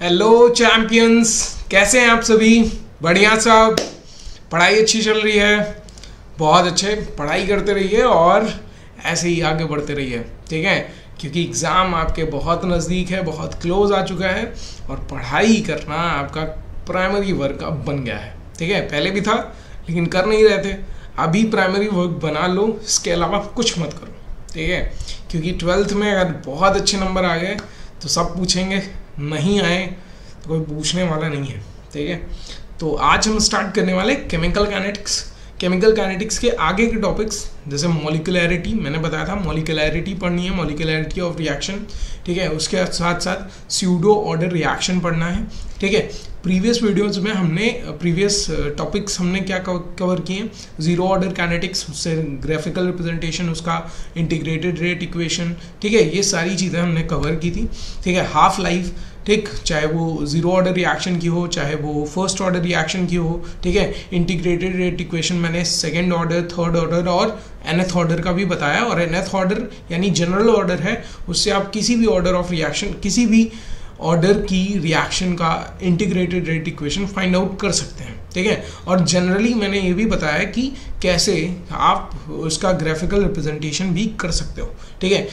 Hello champions, कैसे हैं आप सभी? बढ़िया सब, पढ़ाई अच्छी चल रही है? बहुत अच्छे, पढ़ाई करते रहिए और ऐसे ही आगे बढ़ते रहिए, ठीक है? क्योंकि एग्ज़ाम आपके बहुत नज़दीक है, बहुत क्लोज आ चुका है और पढ़ाई करना आपका प्राइमरी वर्क अब बन गया है, ठीक है? पहले भी था लेकिन कर नहीं रहे थे, अभी प्राइमरी वर्क बना लो, इसके अलावा कुछ मत करो, ठीक है? क्योंकि 12th में अगर बहुत अच्छे नंबर आ गए तो सब पूछेंगे, नहीं आए तो कोई पूछने वाला नहीं है, ठीक है? तो आज हम स्टार्ट करने वाले केमिकल काइनेटिक्स के आगे के टॉपिक्स, जैसे मॉलिक्यूलैरिटी, मैंने बताया था मॉलिक्यूलैरिटी पढ़नी है, मॉलिक्यूलैरिटी ऑफ रिएक्शन, ठीक है? उसके साथ साथ स्यूडो ऑर्डर रिएक्शन पढ़ना है, ठीक है? प्रीवियस वीडियोस में हमने प्रीवियस टॉपिक्स हमने क्या कवर किए? जीरो ऑर्डर काइनेटिक्स, उससे ग्राफिकल रिप्रेजेंटेशन, उसका इंटीग्रेटेड रेट इक्वेशन, ठीक है? ये सारी चीज़ें हमने कवर की थी, ठीक है? हाफ लाइफ, ठीक, चाहे वो जीरो ऑर्डर रिएक्शन की हो, चाहे वो फर्स्ट ऑर्डर रिएक्शन की हो, ठीक है? इंटीग्रेटेड रेट इक्वेशन मैंने सेकेंड ऑर्डर, थर्ड ऑर्डर और nth ऑर्डर का भी बताया, और nth ऑर्डर यानी जनरल ऑर्डर है, उससे आप किसी भी ऑर्डर ऑफ रिएक्शन, किसी भी ऑर्डर की रिएक्शन का integrated rate equation find out कर सकते हैं, ठीक है? और जनरली मैंने ये भी बताया कि कैसे आप उसका ग्राफिकल रिप्रेजेंटेशन भी कर सकते हो, ठीक है?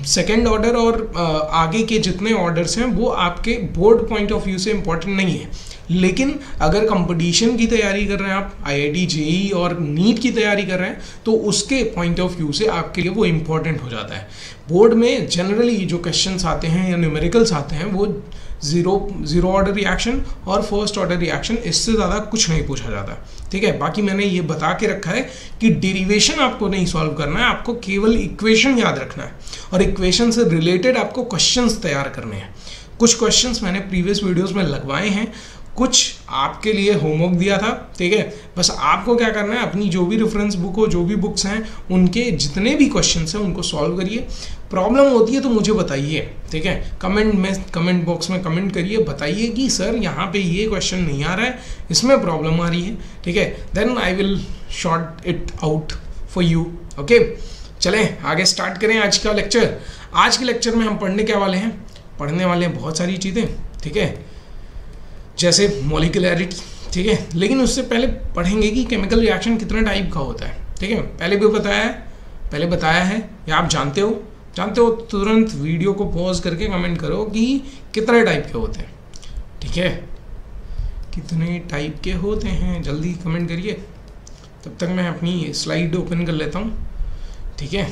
सेकेंड ऑर्डर और आगे के जितने ऑर्डर्स हैं वो आपके बोर्ड पॉइंट ऑफ व्यू से इम्पोर्टेंट नहीं है, लेकिन अगर कंपटीशन की तैयारी कर रहे हैं आप, IIT JEE और नीट की तैयारी कर रहे हैं, तो उसके पॉइंट ऑफ व्यू से आपके लिए वो इम्पोर्टेंट हो जाता है। बोर्ड में जनरली जो क्वेश्चंस आते हैं या न्यूमेरिकल्स आते हैं वो जीरो ऑर्डर रिएक्शन और फर्स्ट ऑर्डर रिएक्शन, इससे ज़्यादा कुछ नहीं पूछा जाता, ठीक है? बाकी मैंने ये बता के रखा है कि डेरिवेशन आपको नहीं सॉल्व करना है, आपको केवल इक्वेशन याद रखना है और इक्वेशन से रिलेटेड आपको क्वेश्चंस तैयार करने हैं। कुछ क्वेश्चंस मैंने प्रीवियस वीडियोस में लगवाए हैं, कुछ आपके लिए होमवर्क दिया था, ठीक है? बस आपको क्या करना है, अपनी जो भी रेफरेंस बुक हो, जो भी बुक्स हैं, उनके जितने भी क्वेश्चंस हैं उनको सॉल्व करिए। प्रॉब्लम होती है तो मुझे बताइए, ठीक है? कमेंट बॉक्स में कमेंट करिए, बताइए कि सर यहाँ पे ये क्वेश्चन नहीं आ रहा है, इसमें प्रॉब्लम आ रही है, ठीक है? Then I will sort it out for you, okay? चलें आगे स्टार्ट करें आज का लेक्चर। आज के लेक्चर में हम पढ़ने वाले हैं बहुत सारी चीज़ें, ठीक है? जैसे मॉलिक्यूलैरिटी, ठीक है? लेकिन उससे पहले पढ़ेंगे कि केमिकल रिएक्शन कितने टाइप का होता है, ठीक है? पहले बताया है या आप जानते हो तो तुरंत वीडियो को पॉज करके कमेंट करो कि कितने टाइप के होते हैं, ठीक है? कितने टाइप के होते हैं, जल्दी कमेंट करिए। तब तक मैं अपनी स्लाइड ओपन कर लेता हूँ, ठीक है?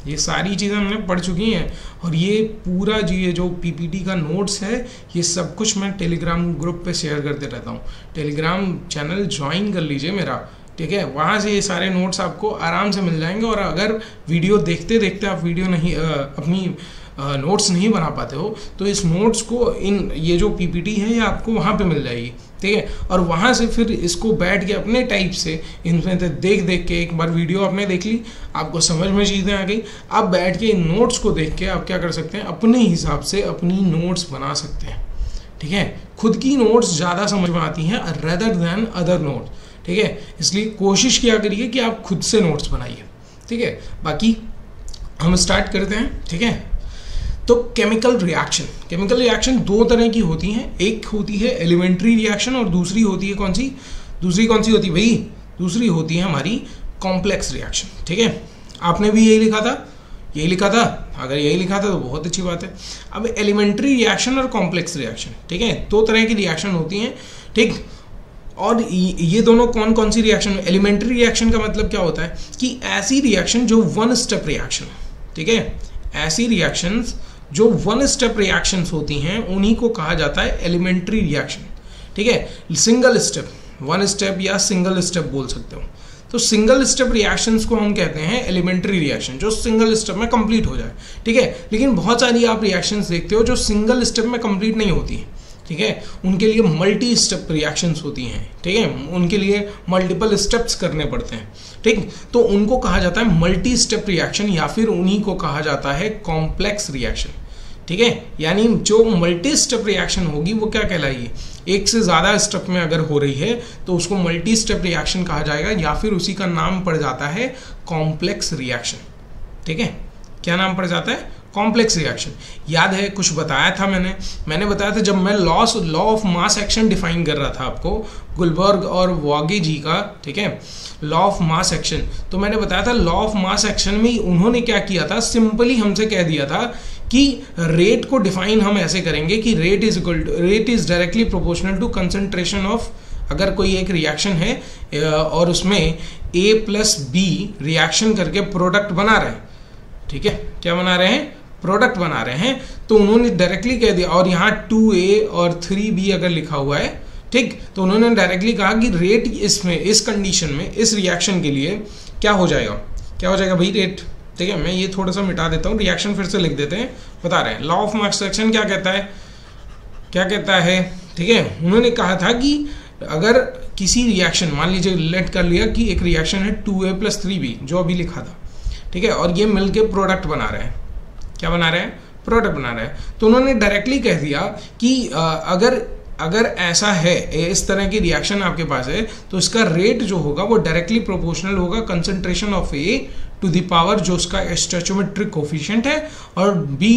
ये सारी चीज़ें हमने पढ़ चुकी हैं और ये पूरा ये जो PPT का नोट्स है, ये सब कुछ मैं टेलीग्राम ग्रुप पे शेयर करते रहता हूँ। टेलीग्राम चैनल ज्वाइन कर लीजिए मेरा, ठीक है? वहाँ से ये सारे नोट्स आपको आराम से मिल जाएंगे, और अगर वीडियो देखते देखते आप अपनी नोट्स नहीं बना पाते हो तो इस नोट्स को, ये जो PPT है, ये आपको वहाँ पे मिल जाएगी, ठीक है? और वहाँ से फिर इसको बैठ के अपने टाइप से इनमें देख के, एक बार वीडियो आपने देख ली, आपको समझ में चीज़ें आ गई, आप बैठ के इन नोट्स को देख के आप क्या कर सकते हैं, अपने हिसाब से अपनी नोट्स बना सकते हैं, ठीक है? खुद की नोट्स ज़्यादा समझ में आती हैं रेदर दैन अदर नोट्स, ठीक है? इसलिए कोशिश किया करिए कि आप खुद से नोट्स बनाइए, ठीक है? बाकी हम स्टार्ट करते हैं, ठीक है? तो केमिकल रिएक्शन दो तरह की होती हैं, एक होती है एलिमेंट्री रिएक्शन और दूसरी होती है कौन सी होती है भाई? दूसरी होती है हमारी कॉम्प्लेक्स रिएक्शन, ठीक है? आपने भी यही लिखा था, अगर यही लिखा था तो बहुत अच्छी बात है। अब एलिमेंट्री रिएक्शन और कॉम्प्लेक्स रिएक्शन, ठीक है? दो तरह की रिएक्शन होती हैं, ठीक? और ये दोनों कौन सी रिएक्शन? एलिमेंट्री रिएक्शन का मतलब क्या होता है कि ऐसी रिएक्शन जो वन स्टेप रिएक्शन, ठीक है? ऐसी रिएक्शंस जो वन स्टेप रिएक्शंस होती हैं उन्हीं को कहा जाता है एलिमेंट्री रिएक्शन, ठीक है? सिंगल स्टेप, वन स्टेप या सिंगल स्टेप बोल सकते हो। तो सिंगल स्टेप रिएक्शंस को हम कहते हैं एलिमेंट्री रिएक्शन, जो सिंगल स्टेप में कंप्लीट हो जाए, ठीक है? लेकिन बहुत सारी आप रिएक्शंस देखते हो जो सिंगल स्टेप में कंप्लीट नहीं होती हैं, ठीक है? उनके लिए मल्टी स्टेप रिएक्शंस होती हैं, ठीक है? उनके लिए मल्टीपल स्टेप्स करने पड़ते हैं, ठीक? तो उनको कहा जाता है मल्टी स्टेप रिएक्शन, या फिर उन्हीं को कहा जाता है कॉम्प्लेक्स रिएक्शन, ठीक है? यानी जो मल्टी स्टेप रिएक्शन होगी वो क्या कहलाएगी? एक से ज़्यादा स्टेप में अगर हो रही है तो उसको मल्टी स्टेप रिएक्शन कहा जाएगा, या फिर उसी का नाम पड़ जाता है कॉम्प्लेक्स रिएक्शन, ठीक है? क्या नाम पड़ जाता है? कॉम्प्लेक्स रिएक्शन याद है, कुछ बताया था मैंने बताया था जब मैं law of mass action define कर रहा था आपको, गुलबर्ग और वॉगे जी का, ठीक है, लॉ ऑफ मास एक्शन। तो मैंने बताया था लॉ ऑफ मास एक्शन में उन्होंने क्या किया था, सिंपली हमसे कह दिया था कि रेट को डिफाइन हम ऐसे करेंगे कि rate is directly proportional to concentration of, अगर कोई एक रिएक्शन है और उसमें A प्लस बी रिएक्शन करके प्रोडक्ट बना रहे हैं, ठीक है, क्या बना रहे हैं, प्रोडक्ट बना रहे हैं, तो उन्होंने डायरेक्टली कह दिया, और यहाँ 2A और 3B अगर लिखा हुआ है, ठीक, तो उन्होंने डायरेक्टली कहा कि रेट इसमें, इस कंडीशन में, इस रिएक्शन के लिए क्या हो जाएगा भाई, रेट, ठीक है। मैं ये थोड़ा सा मिटा देता हूँ, रिएक्शन फिर से लिख देते हैं, बता रहे हैं लॉ ऑफ मास एक्शन क्या कहता है, ठीक है। उन्होंने कहा था कि अगर किसी रिएक्शन, मान लीजिए लेट कर लिया कि एक रिएक्शन है 2A प्लस 3B जो अभी लिखा था, ठीक है, और ये मिलके प्रोडक्ट बना रहे हैं, क्या बना रहे हैं, प्रोडक्ट बना रहे हैं। तो उन्होंने डायरेक्टली कह दिया कि अगर ऐसा है, इस तरह की रिएक्शन आपके पास है, तो इसका रेट जो होगा वो डायरेक्टली प्रोपोर्शनल होगा concentration of A to the power जो उसका स्टोइचियोमेट्रिक कोफिशिएंट है, और B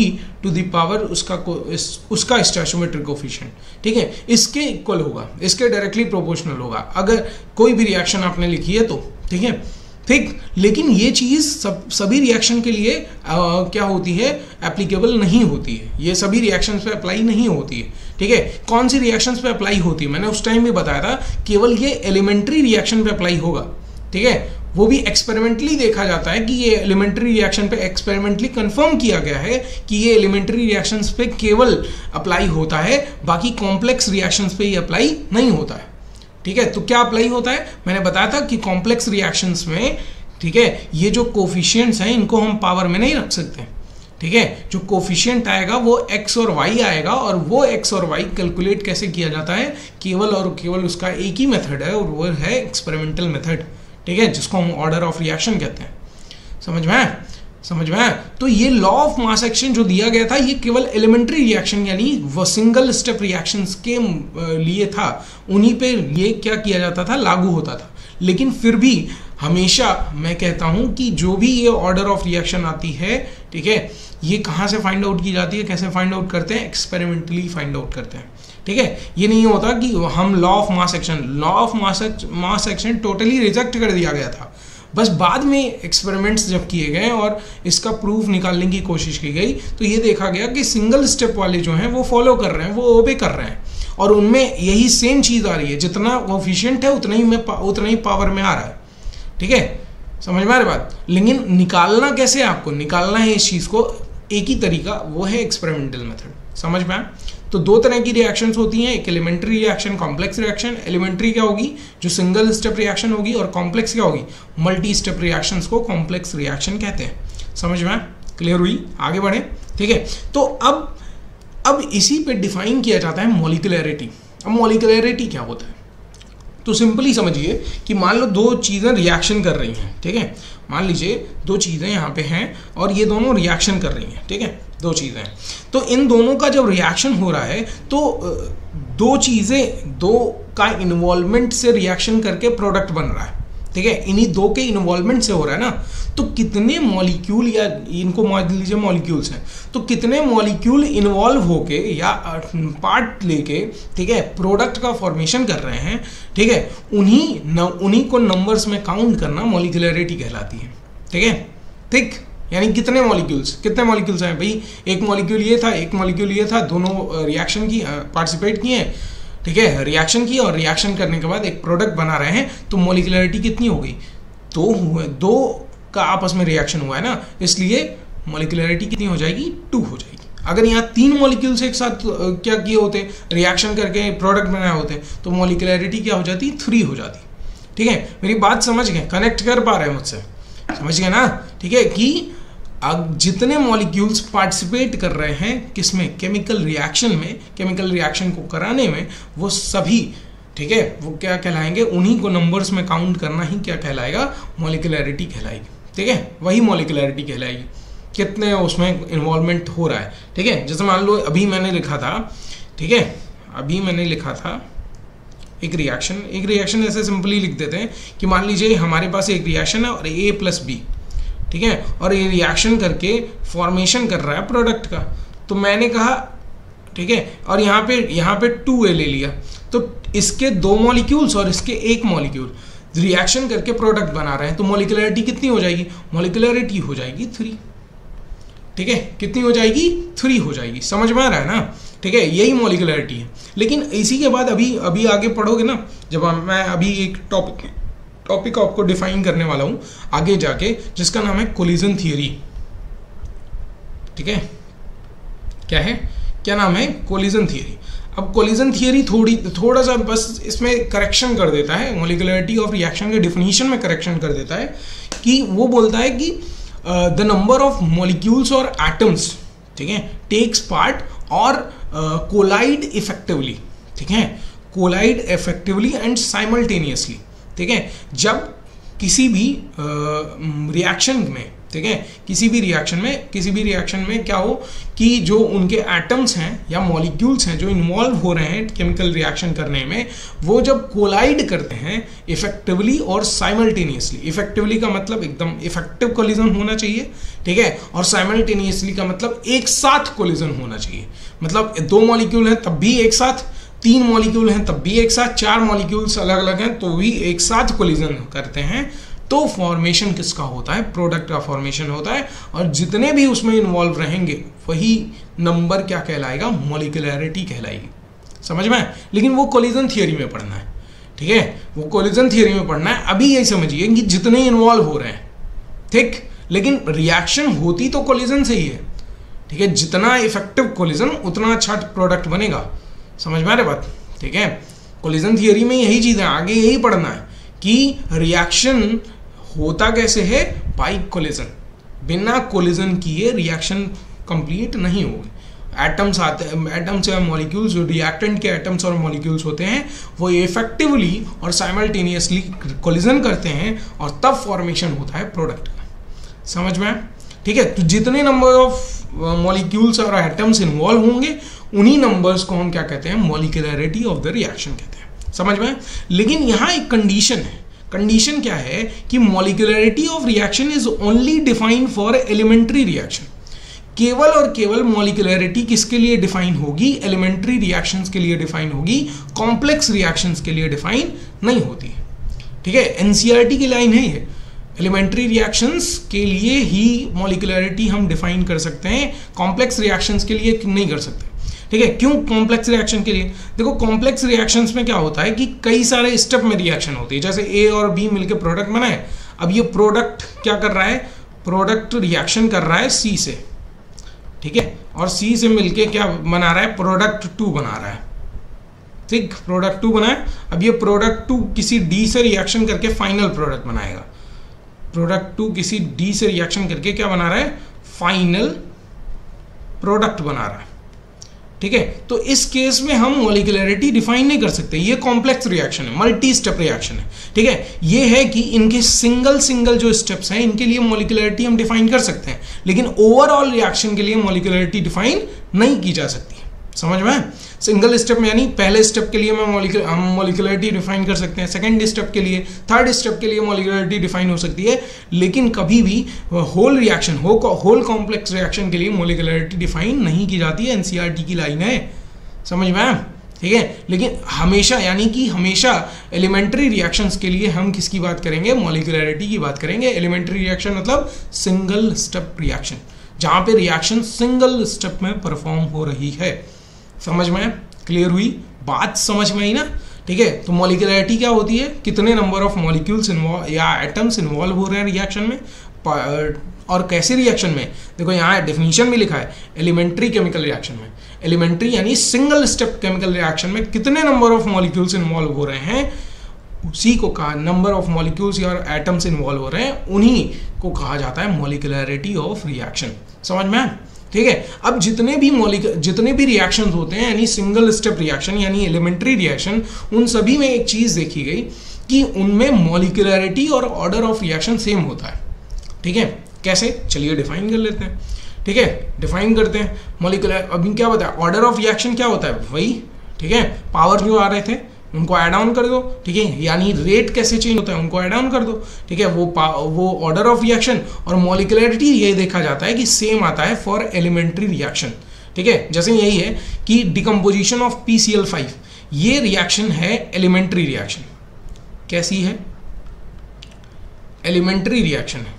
टू द पावर उसका स्टोइचियोमेट्रिक कोफिशिएंट, ठीक है, इसके इक्वल होगा, इसके डायरेक्टली प्रोपोर्शनल होगा अगर कोई भी रिएक्शन आपने लिखी है तो, ठीक है, ठीक। लेकिन ये चीज़ सभी रिएक्शन के लिए क्या होती है, एप्लीकेबल नहीं होती है, ये सभी रिएक्शंस पे अप्लाई नहीं होती है, ठीक है। कौन सी रिएक्शंस पे अप्लाई होती है, मैंने उस टाइम भी बताया था, केवल ये एलिमेंट्री रिएक्शन पे अप्लाई होगा, ठीक है, वो भी एक्सपेरिमेंटली देखा जाता है कि ये एलिमेंट्री रिएक्शन पे एक्सपेरिमेंटली कंफर्म किया गया है कि ये एलिमेंट्री रिएक्शंस पे केवल अप्लाई होता है, बाकी कॉम्प्लेक्स रिएक्शंस पे ये अप्लाई नहीं होता है, ठीक है। तो क्या अप्लाई होता है, मैंने बताया था कि कॉम्प्लेक्स रिएक्शंस में, ठीक है, ये जो कोफिशिएंट्स हैं इनको हम पावर में नहीं रख सकते, ठीक है। जो कोफिशिएंट आएगा वो x और y आएगा, और वो x और y कैलकुलेट कैसे किया जाता है, केवल और केवल उसका एक ही मेथड है, और वो है एक्सपेरिमेंटल मेथड, ठीक है, जिसको हम ऑर्डर ऑफ रिएक्शन कहते हैं। समझ में आया? तो ये लॉ ऑफ मास एक्शन जो दिया गया था ये केवल एलिमेंट्री रिएक्शन यानी वो सिंगल स्टेप रिएक्शंस के लिए था, उन्हीं पे ये क्या किया जाता था, लागू होता था। लेकिन फिर भी हमेशा मैं कहता हूं कि जो भी ये ऑर्डर ऑफ रिएक्शन आती है, ठीक है, ये कहाँ से फाइंड आउट की जाती है, कैसे फाइंड आउट करते हैं, एक्सपेरिमेंटली फाइंड आउट करते हैं, ठीक है। ये नहीं होता कि हम law of mass action totally reject कर दिया गया था, बस बाद में एक्सपेरिमेंट्स जब किए गए और इसका प्रूफ निकालने की कोशिश की गई तो ये देखा गया कि सिंगल स्टेप वाले जो हैं वो फॉलो कर रहे हैं, वो ओबे कर रहे हैं, और उनमें यही सेम चीज़ आ रही है, जितना कोफिशिएंट है उतना ही पावर में आ रहा है, ठीक है। समझ में आ रही बात। लेकिन निकालना कैसे, आपको निकालना है इस चीज़ को, एक ही तरीका, वो है एक्सपेरिमेंटल मेथड। समझ में आया? तो दो तरह की रिएक्शंस होती हैं, एक elementary reaction, complex reaction. Elementary क्या होगी, जो सिंगल स्टेप रिएक्शन होगी, और कॉम्प्लेक्स क्या होगी, मल्टी स्टेप रिएक्शंस को कॉम्प्लेक्स रिएक्शन कहते हैं। समझ में क्लियर हुई? आगे बढ़े, ठीक है। तो अब इसी पे डिफाइन किया जाता है मॉलिक्यूलरिटी। अब मॉलिक्यूलरिटी क्या होता है, तो सिंपली समझिए कि मान लो दो चीज़ें रिएक्शन कर रही हैं, ठीक है। मान लीजिए दो चीज़ें यहाँ पे हैं और ये दोनों रिएक्शन कर रही हैं, ठीक है, दो चीज़ें। तो इन दोनों का जब रिएक्शन हो रहा है तो दो चीज़ें, दो का इन्वॉल्वमेंट से रिएक्शन करके प्रोडक्ट बन रहा है, ठीक है। इन्हीं दो के इन्वॉल्वमेंट से हो रहा है ना। तो कितने मॉलिक्यूल, या इनको मान लीजिए मॉलिक्यूल्स हैं, तो कितने मॉलिक्यूल इन्वॉल्व होके या पार्ट लेके, ठीक है, प्रोडक्ट का फॉर्मेशन कर रहे हैं, ठीक है, उन्हीं को नंबर्स में काउंट करना मॉलिक्यूलरिटी कहलाती है, ठीक है। ठीक, यानी कितने मॉलिक्यूल्स हैं भाई, एक मॉलिक्यूल ये था, एक मॉलिक्यूल ये था, दोनों रिएक्शन की पार्टिसिपेट किए हैं, ठीक है, रिएक्शन की, और रिएक्शन करने के बाद एक प्रोडक्ट बना रहे हैं, तो मॉलिक्यूलरिटी कितनी हो गई, दो का आपस में रिएक्शन हुआ है ना, इसलिए मॉलिक्यूलरिटी कितनी हो जाएगी, 2 हो जाएगी। अगर यहाँ 3 मॉलिक्यूल्स एक साथ क्या किए होते, रिएक्शन करके प्रोडक्ट बनाए होते, तो मॉलिक्यूलरिटी क्या हो जाती, 3 हो जाती, ठीक है। मेरी बात समझ गए, कनेक्ट कर पा रहे हैं मुझसे, समझ गए ना, ठीक है। कि अब जितने मॉलिक्यूल्स पार्टिसिपेट कर रहे हैं किसमें, केमिकल रिएक्शन में, केमिकल रिएक्शन को कराने में, वो सभी, ठीक है, वो क्या कहलाएंगे, उन्हीं को नंबर्स में काउंट करना ही क्या कहलाएगा, मॉलिक्यूलरिटी कहलाएगी, ठीक है। वही मॉलिक्यूलरिटी कहलाएगी, कितने उसमें इन्वॉल्वमेंट हो रहा है, ठीक है। जैसे मान लो अभी मैंने लिखा था, ठीक है, अभी मैंने लिखा था एक रिएक्शन ऐसे सिंपली लिख देते हैं कि मान लीजिए हमारे पास एक रिएक्शन है और A प्लस बी, ठीक है, और ये रिएक्शन करके फॉर्मेशन कर रहा है प्रोडक्ट का। तो मैंने कहा ठीक है, और यहाँ पे 2A ले लिया, तो इसके 2 मॉलिक्यूल्स और इसके 1 मॉलिक्यूल रिएक्शन करके प्रोडक्ट बना रहे हैं, तो मॉलिक्यूलरिटी कितनी हो जाएगी? मॉलिक्यूलरिटी हो जाएगी 3। ठीक है, कितनी हो जाएगी? 3 हो जाएगी। समझ में आ रहा है ना? ठीक है, यही मॉलिक्यूलरिटी है। लेकिन इसी के बाद अभी आगे पढ़ोगे ना, जब मैं अभी एक टॉपिक आपको डिफाइन करने वाला हूं आगे जाके, जिसका नाम है कोलिजन थियरी। ठीक है, क्या नाम है? Collision theory. अब कोलिजन थियरी थोड़ा सा बस इसमें करेक्शन कर देता है, मॉलिक्यूलरिटी ऑफ रिएक्शन के डिफिनीशन में करेक्शन कर देता है, कि वो बोलता है कि द नंबर ऑफ मॉलिक्यूल्स और एटम्स, ठीक है, टेक्स पार्ट और कोलाइड इफेक्टिवली। ठीक है, कोलाइड इफेक्टिवली एंड साइमल्टेनियसली। ठीक है, जब किसी भी रिएक्शन में, ठीक है, किसी भी रिएक्शन में क्या हो कि जो उनके एटम्स हैं या मॉलिक्यूल्स हैं जो इन्वॉल्व हो रहे हैं केमिकल रिएक्शन करने में, वो जब कोलाइड करते हैं इफेक्टिवली और साइमल्टेनियसली। इफेक्टिवली का मतलब एकदम इफेक्टिव कोलिजन होना चाहिए, ठीक है, और साइमल्टेनियसली का मतलब एक साथ कोलिजन होना चाहिए। मतलब 2 मॉलिक्यूल हैं तब भी एक साथ, 3 मॉलिक्यूल हैं तब भी एक साथ, 4 मॉलिक्यूल्स अलग अलग हैं तो भी एक साथ कोलिजन करते हैं, तो फॉर्मेशन किसका होता है? प्रोडक्ट का फॉर्मेशन होता है। और जितने भी उसमें इन्वॉल्व रहेंगे वही नंबर क्या कहलाएगा? मॉलिक्यूलरिटी कहलाएगी। समझ में? लेकिन वो कोलिजन थियरी में पढ़ना है। ठीक है, वो कोलिजन थियरी में पढ़ना है। अभी यही समझिए कि जितने इन्वॉल्व हो रहे हैं, ठीक, लेकिन रिएक्शन होती तो कोलिजन से ही है। ठीक है, जितना इफेक्टिव कोलिजन उतना अच्छा प्रोडक्ट बनेगा। समझ में आ रही बात? ठीक है, कोलिजन थियरी में यही चीज है, आगे यही पढ़ना है कि रिएक्शन होता कैसे है? By collision. बिना कोलिजन किए रिएक्शन कंप्लीट नहीं होगी। एटम्स आते हैं, एटम्स या मॉलिक्यूल्स, जो रिएक्टेंट के एटम्स और मॉलिक्यूल्स होते हैं, वो इफेक्टिवली और साइमल्टेनियसली कोलिजन करते हैं और तब फॉर्मेशन होता है प्रोडक्ट का। समझ में? ठीक है, तो जितने नंबर ऑफ मॉलिक्यूल्स और एटम्स इन्वॉल्व होंगे उन्हीं नंबर्स को हम क्या कहते हैं? मॉलिक्यूलरिटी ऑफ द रिएक्शन कहते हैं। समझ में? लेकिन यहाँ एक कंडीशन है। कंडीशन क्या है कि molecularity of reaction is only defined for elementary reaction. केवल और केवल मॉलिक्यूलरिटी किसके लिए डिफाइन होगी? एलिमेंट्री रिएक्शंस के लिए डिफाइन होगी, कॉम्प्लेक्स रिएक्शंस के लिए डिफाइन नहीं होती। ठीक है, एनसीईआरटी की लाइन है ये। एलिमेंट्री रिएक्शंस के लिए ही मॉलिक्यूलरिटी हम डिफाइन कर सकते हैं, कॉम्प्लेक्स रिएक्शंस के लिए नहीं कर सकते। ठीक है, क्यों कॉम्प्लेक्स रिएक्शन के लिए? देखो, कॉम्प्लेक्स रिएक्शंस में क्या होता है कि कई सारे स्टेप में रिएक्शन होती है। जैसे ए और बी मिलकर प्रोडक्ट बनाए, अब ये प्रोडक्ट क्या कर रहा है? प्रोडक्ट रिएक्शन कर रहा है सी से, ठीक है, और सी से मिलके क्या बना रहा है? प्रोडक्ट 2 बना रहा है। ठीक, प्रोडक्ट 2 बनाए। अब ये प्रोडक्ट 2 किसी डी से रिएक्शन करके फाइनल प्रोडक्ट बनाएगा। प्रोडक्ट 2 किसी डी से रिएक्शन करके क्या बना रहा है? फाइनल प्रोडक्ट बना रहा है। ठीक है, तो इस केस में हम मॉलिक्यूलरिटी डिफाइन नहीं कर सकते। ये कॉम्प्लेक्स रिएक्शन है, मल्टी स्टेप रिएक्शन है। ठीक है, ये है कि इनके सिंगल जो स्टेप्स हैं इनके लिए मॉलिक्यूलरिटी हम डिफाइन कर सकते हैं, लेकिन ओवरऑल रिएक्शन के लिए मॉलिक्यूलरिटी डिफाइन नहीं की जा सकती। समझ में? सिंगल स्टेप में यानी पहले स्टेप के लिए हम मॉलिक्यूलरिटी डिफाइन कर सकते हैं, सेकंड स्टेप के लिए, थर्ड स्टेप के लिए मॉलिक्यूलरिटी डिफाइन हो सकती है, लेकिन कभी भी whole reaction whole complex reaction के लिए मॉलिक्यूलरिटी डिफाइन नहीं की जाती है। एनसीईआरटी की लाइन है। समझ में? ठीक है, लेकिन हमेशा यानी कि हमेशा एलिमेंट्री रिएक्शंस के लिए हम किसकी बात करेंगे? मॉलिक्यूलरिटी की बात करेंगे। एलिमेंट्री रिएक्शन मतलब सिंगल स्टेप रिएक्शन, जहां पे रिएक्शन सिंगल स्टेप में परफॉर्म हो रही है। समझ में? क्लियर हुई बात? समझ में आई ना? ठीक है, तो मॉलिक्यूलरिटी क्या होती है? कितने नंबर ऑफ मॉलिक्यूल्स या एटम्स इन्वॉल्व हो रहे हैं रिएक्शन में, और कैसे रिएक्शन में? देखो यहाँ डेफिनेशन भी लिखा है, एलिमेंट्री केमिकल रिएक्शन में। एलिमेंट्री यानी सिंगल स्टेप केमिकल रिएक्शन में कितने नंबर ऑफ मॉलिक्यूल्स इन्वॉल्व हो रहे हैं, उसी को कहा, नंबर ऑफ मॉलिक्यूल्स या एटम्स इन्वॉल्व हो रहे हैं उन्हीं को कहा जाता है मॉलिक्यूलरिटी ऑफ रिएक्शन। समझ में? ठीक है, अब जितने भी रिएक्शंस होते हैं यानी सिंगल स्टेप रिएक्शन यानी एलिमेंट्री रिएक्शन, उन सभी में एक चीज देखी गई कि उनमें मॉलिक्यूलरिटी और ऑर्डर ऑफ रिएक्शन सेम होता है। ठीक है, कैसे? चलिए डिफाइन कर लेते हैं। ठीक है, डिफाइन करते हैं मॉलिक्यूलर। अभी क्या बताया? ऑर्डर ऑफ रिएक्शन क्या होता है? वही, ठीक है, पावर जो आ रहे थे उनको ऐड ऑन कर दो, ठीक है, यानी रेट कैसे चेंज होता है उनको ऐड ऑन कर दो, ठीक है। वो ऑर्डर ऑफ रिएक्शन और मॉलिक्यूलरिटी ये देखा जाता है कि सेम आता है फॉर एलिमेंट्री रिएक्शन, ठीक है। जैसे यही है कि डिकम्पोजिशन ऑफ PCl5, ये रिएक्शन है एलिमेंट्री रिएक्शन। कैसी है? एलिमेंट्री रिएक्शन है,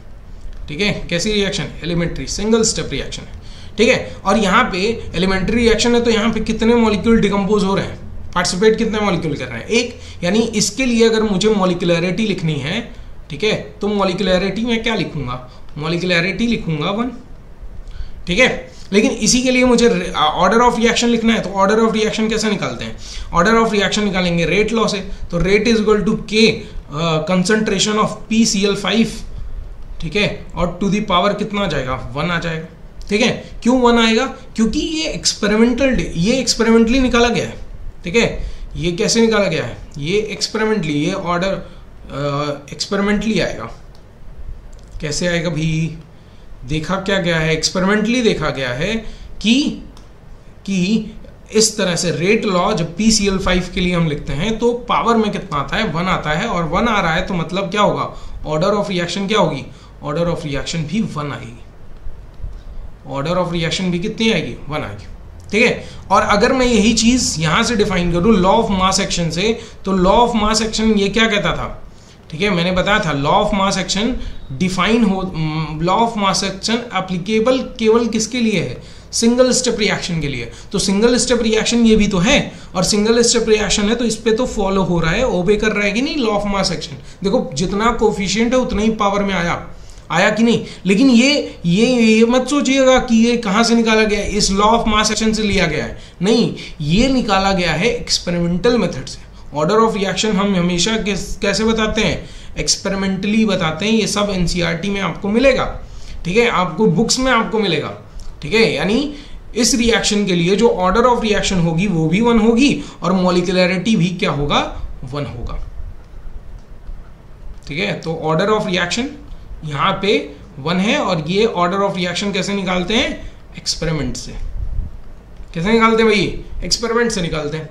ठीक है। कैसी reaction? Elementary, single step reaction है, ठीक है। और यहाँ पे एलिमेंट्री रिएक्शन है तो यहाँ पे कितने मॉलिक्यूल डिकम्पोज हो रहे हैं, पार्टिसिपेट कितने मॉलिक्यूल कर रहे हैं? एक। यानी इसके लिए अगर मुझे मॉलिक्यूलरिटी लिखनी है, ठीक है, तो मॉलिक्यूलरिटी में क्या लिखूंगा? मॉलिक्यूलरिटी लिखूंगा 1, ठीक है। लेकिन इसी के लिए मुझे ऑर्डर ऑफ रिएक्शन लिखना है, तो ऑर्डर ऑफ रिएक्शन कैसे निकालते हैं? ऑर्डर ऑफ रिएक्शन निकालेंगे रेट लॉ से, तो rate is equal to K concentration of PCl5, ठीक है, और टू दी पावर कितना आ जाएगा? 1 आ जाएगा, ठीक है। क्यों 1 आएगा? क्योंकि ये एक्सपेरिमेंटली निकाला गया है, ठीक है। ये कैसे निकाला गया है? ये एक्सपेरिमेंटली, ये ऑर्डर एक्सपेरिमेंटली आएगा। कैसे आएगा भी? देखा क्या गया है? एक्सपेरिमेंटली देखा गया है कि इस तरह से रेट लॉ जब PCl5 के लिए हम लिखते हैं तो पावर में कितना आता है? 1 आता है, और 1 आ रहा है तो मतलब क्या होगा? ऑर्डर ऑफ रिएक्शन क्या होगी? ऑर्डर ऑफ रिएक्शन भी 1 आएगी। ऑर्डर ऑफ रिएक्शन भी कितनी आएगी? 1 आएगी, ठीक है। और अगर मैं यही चीज यहां से डिफाइन करूं लॉ ऑफ मास एक्शन से, तो लॉ ऑफ मास एक्शन ये क्या कहता था? ठीक है, मैंने बताया था law of mass action law of mass action applicable केवल किसके लिए है? सिंगल स्टेप रिएक्शन के लिए। तो सिंगल स्टेप रिएक्शन ये भी तो है, और सिंगल स्टेप रिएक्शन है तो इस पे तो फॉलो हो रहा है, ओबे कर रहा है कि नहीं लॉ ऑफ मास एक्शन। देखो जितना कोफिशिएंट है उतना ही पावर में आया कि नहीं। लेकिन ये मत सोचिएगा कि ये कहां से निकाला गया है, इस लॉ ऑफ मास एक्शन से लिया गया है, नहीं, ये निकाला गया है एक्सपेरिमेंटल मेथड से। ऑर्डर ऑफ रिएक्शन हम हमेशा कैसे बताते हैं? एक्सपेरिमेंटली बताते हैं। ये सब NCERT में आपको मिलेगा, ठीक है, आपको बुक्स में आपको मिलेगा, ठीक है। यानी इस रिएक्शन के लिए जो ऑर्डर ऑफ रिएक्शन होगी वो भी 1 होगी, और मॉलिक्यूलरिटी भी क्या होगा? 1 होगा, ठीक है। तो ऑर्डर ऑफ रिएक्शन यहाँ पे 1 है, और ये ऑर्डर ऑफ रिएक्शन कैसे निकालते हैं? एक्सपेरिमेंट से। कैसे निकालते हैं भाई? एक्सपेरिमेंट से निकालते हैं,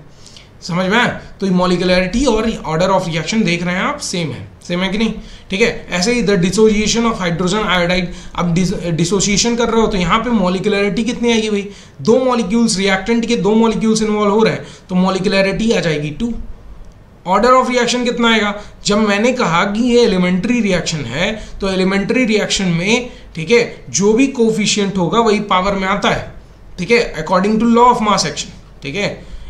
समझ में आया? तो मॉलिक्यूलरिटी और ऑर्डर ऑफ रिएक्शन देख रहे हैं आप, सेम है कि नहीं, ठीक है। ऐसे ही the dissociation of hydrogen iodide, अब डिसोसिएशन कर रहे हो तो यहाँ पे मॉलिक्यूलरिटी कितनी आएगी भाई? 2 मॉलिक्यूल्स, रिएक्टेंट के 2 मॉलिक्यूल्स इन्वॉल्व हो रहे हैं तो मॉलिक्यूलरिटी आ जाएगी 2। ऑर्डर ऑफ रिएक्शन कितना आएगा? जब मैंने कहा कि ये एलिमेंट्री रिएक्शन है तो एलिमेंट्री रिएक्शन में, ठीक है, जो भी कोफिशिएंट होगा वही पावर में आता है, ठीक है, according to law of mass action, ठीक है,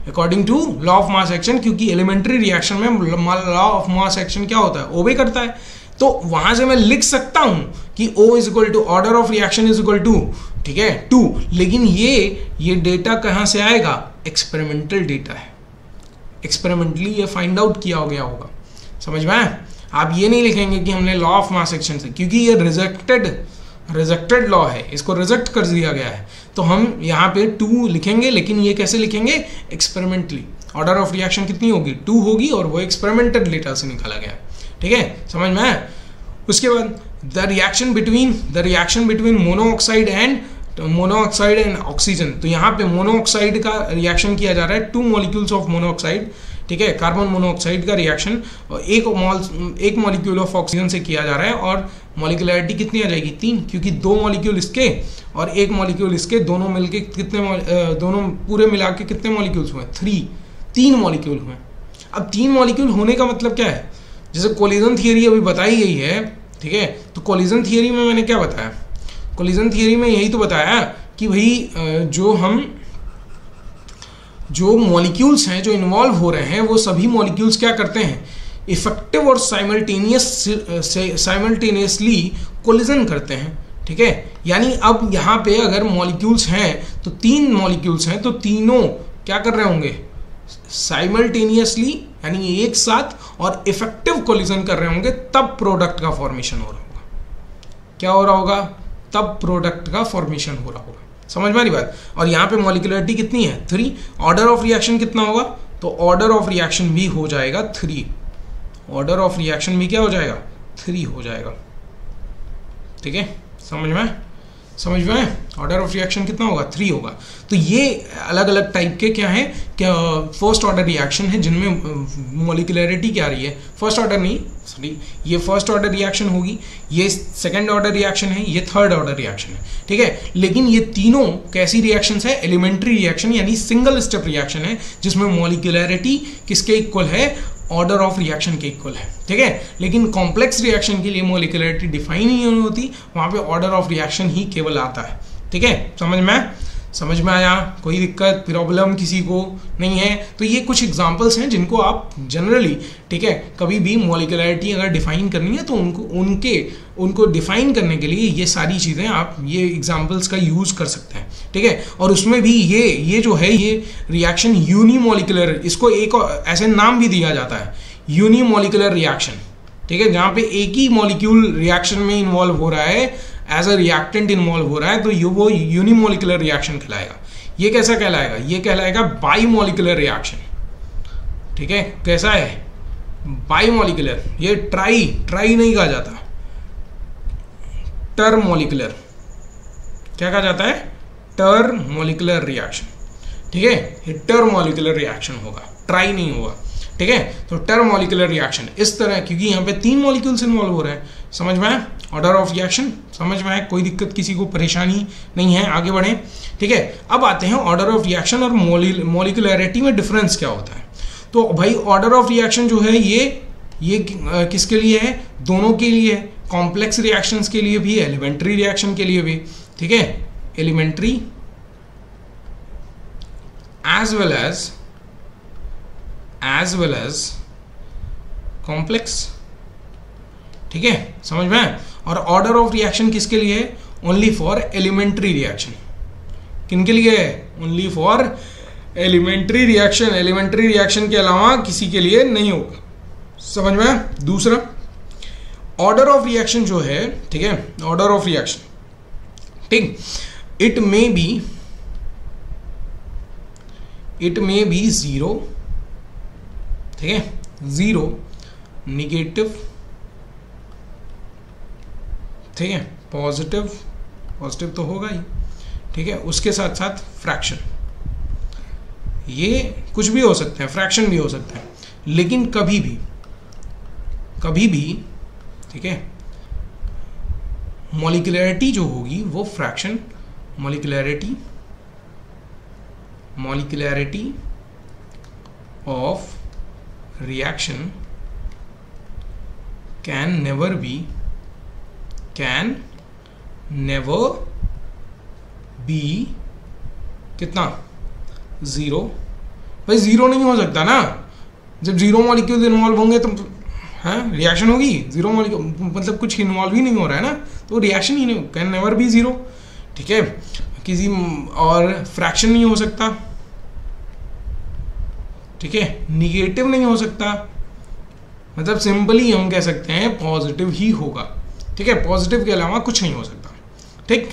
according to law of mass action. क्योंकि एलिमेंट्री रिएक्शन में लॉ ऑफ मास एक्शन क्या होता है? ओबे करता है। तो वहां से मैं लिख सकता हूं कि O is equal to order of reaction is equal to, ठीक है, 2। लेकिन ये डेटा कहां से आएगा? एक्सपेरिमेंटल डेटा है, एक्सपेरिमेंटली ये फाइंड आउट किया हो गया होगा, समझ में आया? आप ये नहीं लिखेंगे कि हमने लॉ ऑफ मास एक्शन से, क्योंकि ये रिजेक्टेड लॉ है, इसको रिजेक्ट कर दिया गया है। तो हम यहाँ पे 2 लिखेंगे, लेकिन ये कैसे लिखेंगे? एक्सपेरिमेंटली। ऑर्डर ऑफ रिएक्शन कितनी होगी? 2 होगी, और वो एक्सपेरिमेंटल डेटा से निकाला गया, ठीक है, समझ में आया? उसके बाद the reaction between monoxide and oxygen. तो यहाँ पे मोनोऑक्साइड का रिएक्शन किया जा रहा है, 2 मॉलिक्यूल्स ऑफ मोनोऑक्साइड, ठीक है, कार्बन मोनोऑक्साइड का रिएक्शन एक मॉलिक्यूल ऑफ ऑक्सीजन से किया जा रहा है, और मॉलिक्यूलरिटी कितनी आ जाएगी? 3, क्योंकि 2 मॉलिक्यूल इसके और 1 मॉलिक्यूल इसके, दोनों मिलके दोनों पूरे मिला के कितने मॉलिक्यूल्स हुए? 3 मॉलिक्यूल हुए। अब 3 मॉलिक्यूल होने का मतलब क्या है? जैसे कोलिजन थियरी अभी बताई गई है, ठीक है, तो कोलिजन थियरी में मैंने क्या बताया? कोलिजन थियरी में यही तो बताया कि भाई जो मॉलिक्यूल्स हैं जो इन्वॉल्व हो रहे हैं वो सभी मॉलिक्यूल्स क्या करते हैं? इफेक्टिव और साइमल्टेनियसली कोलिजन करते हैं, ठीक है। यानी अब यहाँ पे अगर मॉलिक्यूल्स हैं तो 3 मॉलिक्यूल्स हैं, तो तीनों क्या कर रहे होंगे? साइमल्टेनियसली, यानी एक साथ और इफेक्टिव कोलिजन कर रहे होंगे, तब प्रोडक्ट का फॉर्मेशन हो रहा होगा। क्या हो रहा होगा? तब प्रोडक्ट का फॉर्मेशन हो रहा होगा, समझ में आ रही बात? और यहाँ पे मॉलिक्यूलरिटी कितनी है? 3। ऑर्डर ऑफ रिएक्शन कितना होगा? तो ऑर्डर ऑफ रिएक्शन भी हो जाएगा 3। ऑर्डर ऑफ रिएक्शन भी क्या हो जाएगा? 3 हो जाएगा, ठीक है, समझ में? समझ में आए? ऑर्डर ऑफ रिएक्शन कितना होगा? 3 होगा। तो ये अलग अलग टाइप के क्या है, क्या फर्स्ट ऑर्डर रिएक्शन है जिनमें मॉलिक्यूलरिटी क्या आ रही है, फर्स्ट ऑर्डर नहीं सॉरी, ये फर्स्ट ऑर्डर रिएक्शन होगी, ये सेकंड ऑर्डर रिएक्शन है, ये थर्ड ऑर्डर रिएक्शन है, ठीक है। लेकिन ये तीनों कैसी रिएक्शंस है? एलिमेंट्री रिएक्शन यानी सिंगल स्टेप रिएक्शन है जिसमें मॉलिक्यूलरिटी किसके इक्वल है? ऑर्डर ऑफ रिएक्शन के इक्वल है, ठीक है। लेकिन कॉम्प्लेक्स रिएक्शन के लिए मॉलिक्यूलरिटी डिफाइन ही नहीं होती, वहां पे ऑर्डर ऑफ रिएक्शन ही केवल आता है, ठीक है। समझ में आया? कोई दिक्कत प्रॉब्लम किसी को नहीं है? तो ये कुछ एग्जांपल्स हैं जिनको आप जनरली, ठीक है, कभी भी मॉलिक्यूलरिटी अगर डिफाइन करनी है तो उनको डिफाइन करने के लिए ये सारी चीज़ें आप ये एग्जांपल्स का यूज़ कर सकते हैं, ठीक है। और उसमें भी ये जो है ये रिएक्शन यूनिमोलिकुलर, इसको एक ऐसे नाम भी दिया जाता है, यूनिमोलिकुलर रिएक्शन, ठीक है, जहाँ पे एक ही मॉलिक्यूल रिएक्शन में इन्वॉल्व हो रहा है, एज अ रिएक्टेंट इन्वॉल्व हो रहा है, तो वो यूनिमोलिकुलर रिएक्शन कहलाएगा। ये कैसा कहलाएगा? ये कहलाएगा बाईमोलिकुलर रिएक्शन, ठीक है। कैसा है? बाईमोलिकुलर। ये ट्राई नहीं कहा जाता, टर्मोलिकुलर। क्या कहा जाता है? टर्मोलिकुलर रिएक्शन, ठीक है। ये टर्मोलिकुलर रिएक्शन होगा, ट्राई नहीं होगा, ठीक है। तो टर्मोलिकुलर रिएक्शन इस तरह, क्योंकि यहाँ पे 3 मॉलिक्यूल्स इन्वॉल्व हो रहे हैं। समझ में आया? ऑर्डर ऑफ रिएक्शन समझ में आया? कोई दिक्कत किसी को परेशानी नहीं है? आगे बढ़े, ठीक है। अब आते हैं ऑर्डर ऑफ रिएक्शन और मॉलिक्यूलरिटी में डिफरेंस क्या होता है। तो भाई ऑर्डर ऑफ रिएक्शन जो है ये किसके लिए है? दोनों के लिए है, कॉम्प्लेक्स रिएक्शंस के लिए भी, एलिमेंट्री रिएक्शन के लिए भी, ठीक है। Elementary as well as complex, ठीक है। समझ में? और ऑर्डर ऑफ रिएक्शन किसके लिए है? Only for elementary reaction. किन के लिए है? Only for elementary reaction. Elementary reaction के अलावा किसी के लिए नहीं होगा। समझ में? दूसरा ऑर्डर ऑफ रिएक्शन जो है, ठीक है, ऑर्डर ऑफ रिएक्शन, ठीक, इट मे बी 0, ठीक है, 0 निगेटिव, ठीक है, पॉजिटिव तो होगा ही, ठीक है, उसके साथ साथ फ्रैक्शन, ये कुछ भी हो सकते हैं, फ्रैक्शन भी हो सकता है, लेकिन कभी भी, ठीक है, मॉलिक्यूलरिटी जो होगी वो fraction, molecularity of reaction can never be कितना? 0। भाई 0 नहीं हो सकता ना, जब 0 मॉलिक्यूल इन्वॉल्व होंगे तो रिएक्शन होगी। 0 मॉलिक्यूल मतलब कुछ इन्वॉल्व ही नहीं हो रहा है ना, तो रिएक्शन ही नहीं, कैन नेवर बी 0, ठीक है। किसी और फ्रैक्शन नहीं हो सकता, ठीक है, निगेटिव नहीं हो सकता, मतलब सिंपली हम कह सकते हैं पॉजिटिव ही होगा, ठीक है, पॉजिटिव के अलावा कुछ नहीं हो सकता, ठीक,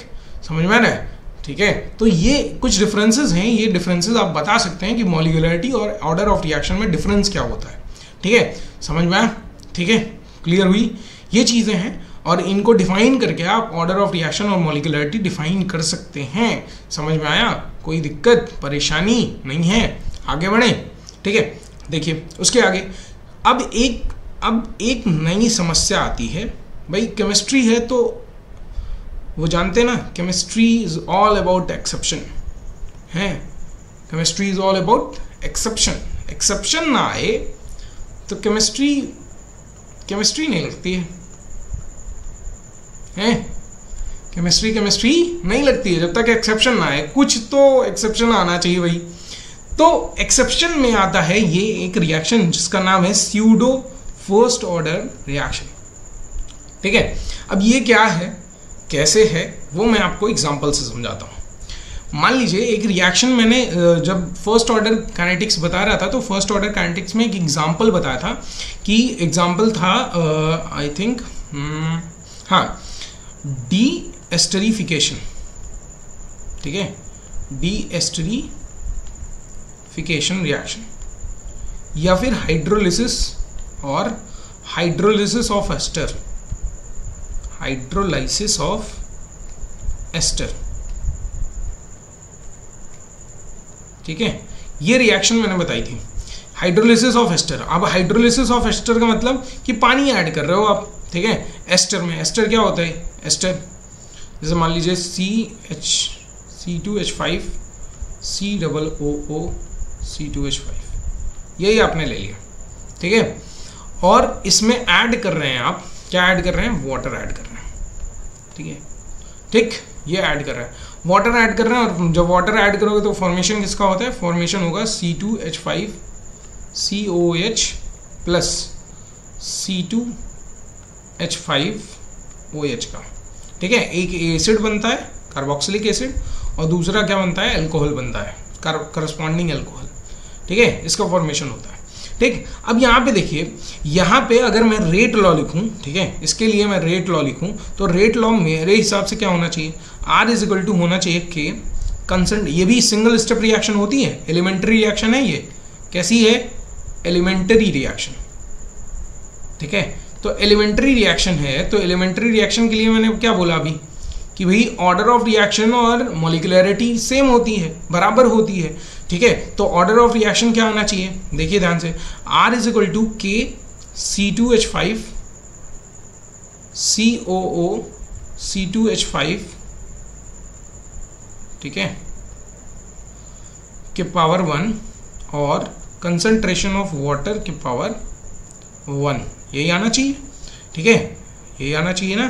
समझ में आ रहा है? ठीक है, तो ये कुछ डिफरेंसेस हैं, ये डिफरेंसेस आप बता सकते हैं कि मॉलिक्यूलरिटी और ऑर्डर ऑफ रिएक्शन में डिफरेंस क्या होता है, ठीक है, समझ में आया? ठीक है, क्लियर हुई? ये चीज़ें हैं और इनको डिफाइन करके आप ऑर्डर ऑफ रिएक्शन और मॉलिक्यूलरिटी डिफाइन कर सकते हैं। समझ में आया? कोई दिक्कत परेशानी नहीं है? आगे बढ़े, ठीक है। देखिए उसके आगे अब एक नई समस्या आती है। भाई केमिस्ट्री है तो वो जानते हैं ना, chemistry is all about exception है, chemistry is all about exception. Exception ना आए तो केमिस्ट्री नहीं लगती है, केमिस्ट्री नहीं लगती है जब तक एक्सेप्शन ना आए। कुछ तो एक्सेप्शन आना चाहिए भाई। तो एक्सेप्शन में आता है ये एक रिएक्शन जिसका नाम है स्यूडो फर्स्ट ऑर्डर रिएक्शन, ठीक है। अब ये क्या है, कैसे है, वो मैं आपको एग्जांपल से समझाता हूँ। मान लीजिए एक रिएक्शन, मैंने जब फर्स्ट ऑर्डर काइनेटिक्स बता रहा था तो फर्स्ट ऑर्डर काइनेटिक्स में एक एग्जांपल बताया था कि एग्जांपल था आई थिंक डी एस्टरिफिकेशन, ठीक है, डी एस्टरिफिकेशन रिएक्शन, या फिर हाइड्रोलिसिस और हाइड्रोलाइसिस ऑफ एस्टर। ठीक है, ये रिएक्शन मैंने बताई थी, हाइड्रोलिसिस ऑफ एस्टर। अब हाइड्रोलिसिस ऑफ एस्टर का मतलब कि पानी ऐड कर रहे हो आप, ठीक है, एस्टर में। एस्टर क्या होता है? एस्टर जैसे मान लीजिए C2H5 COO C2H5, यही आपने ले लिया, ठीक है। और इसमें ऐड कर रहे हैं आप, क्या ऐड कर रहे हैं? वाटर ऐड कर रहे हैं, ठीक है, ठीक, ये ऐड कर रहे हैं, वाटर ऐड कर रहे हैं। और जब वाटर ऐड करोगे तो फॉर्मेशन किसका होता है? फॉर्मेशन होगा C2H5 COH प्लस C2H5OH का, ठीक है। एक एसिड बनता है कार्बोक्सिलिक एसिड, और दूसरा क्या बनता है? अल्कोहल बनता है, करस्पॉन्डिंग अल्कोहल, ठीक है, इसका फॉर्मेशन होता है, ठीक। अब यहाँ पे देखिए, यहाँ पे अगर मैं रेट लॉ लिखूँ, ठीक है, इसके लिए मैं रेट लॉ लिखूँ तो रेट लॉ मेरे हिसाब से क्या होना चाहिए? R इज इक्वल टू होना चाहिए K कंसेंट। ये भी सिंगल स्टेप रिएक्शन होती है, एलिमेंट्री रिएक्शन है ये। कैसी है? एलिमेंट्री रिएक्शन, ठीक है। तो एलिमेंट्री रिएक्शन है, तो एलिमेंट्री रिएक्शन के लिए मैंने क्या बोला अभी कि भाई ऑर्डर ऑफ रिएक्शन और मॉलिक्यूलरिटी सेम होती है, बराबर होती है, ठीक है। तो ऑर्डर ऑफ रिएक्शन क्या होना चाहिए? देखिए ध्यान से, R is equal to K C2H5 COO C2H5, ठीक है, के पावर 1 और कंसंट्रेशन ऑफ वाटर के पावर 1, यही आना चाहिए, ठीक है, यही आना चाहिए ना,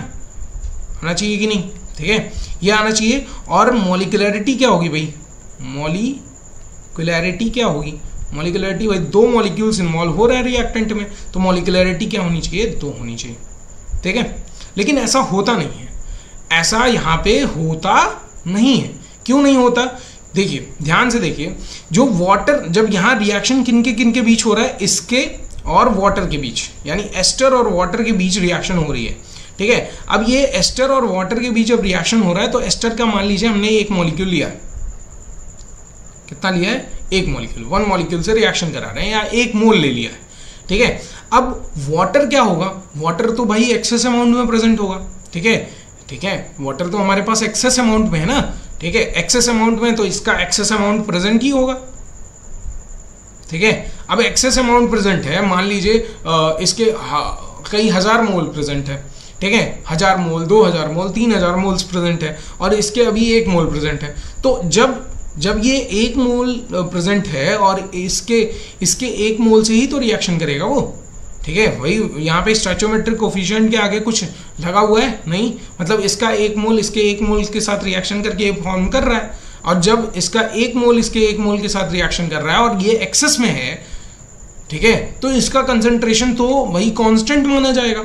आना चाहिए कि नहीं? ठीक है, ये आना चाहिए। और मॉलिक्यूलरिटी क्या होगी भाई? मॉलिक्यूलरिटी क्या होगी? मॉलिक्यूलरिटी भाई, दो मॉलिक्यूल्स इन्वॉल्व हो रहे हैं रिएक्टेंट में, तो मॉलिक्यूलरिटी क्या होनी चाहिए? 2 होनी चाहिए, ठीक है। लेकिन ऐसा होता नहीं है, ऐसा यहाँ पे होता नहीं है। क्यों नहीं होता? देखिए ध्यान से देखिए, जो वाटर, जब यहाँ रिएक्शन किन के बीच हो रहा है? इसके और वाटर के बीच, यानी एस्टर और वाटर के बीच रिएक्शन हो रही है, ठीक है। अब ये एस्टर और वाटर के बीच जब रिएक्शन हो रहा है तो एस्टर का मान लीजिए हमने एक मॉलिक्यूल लिया है, कितना लिया है? एक मॉलिक्यूल, 1 मॉलिक्यूल से रिएक्शन करा रहे हैं, या 1 मोल ले लिया है, ठीक है। अब वाटर क्या होगा? वाटर तो भाई एक्सेस अमाउंट में प्रेजेंट होगा, ठीक है, ठीक है, वाटर तो हमारे पास एक्सेस अमाउंट में है ना, ठीक है, एक्सेस अमाउंट में, तो इसका एक्सेस अमाउंट प्रेजेंट ही होगा, ठीक है। अब एक्सेस अमाउंट प्रेजेंट है, मान लीजिए इसके कई हजार मोल प्रेजेंट है, ठीक है, 1000 मोल, 2000 मोल, 3000 मोल्स प्रेजेंट है, और इसके अभी 1 मोल प्रेजेंट है। तो जब ये 1 मोल प्रेजेंट है और इसके 1 मोल से ही तो रिएक्शन करेगा वो, ठीक है। वही यहाँ पे स्टोइचोमेट्रिक कोफिशिएंट के आगे कुछ लगा हुआ है नहीं, मतलब इसका 1 मोल इसके 1 मोल के साथ रिएक्शन करके ये फॉर्म कर रहा है, और जब इसका 1 मोल इसके 1 मोल के साथ रिएक्शन कर रहा है और ये एक्सेस में है, ठीक है, तो इसका कंसंट्रेशन तो वही कांस्टेंट माना जाएगा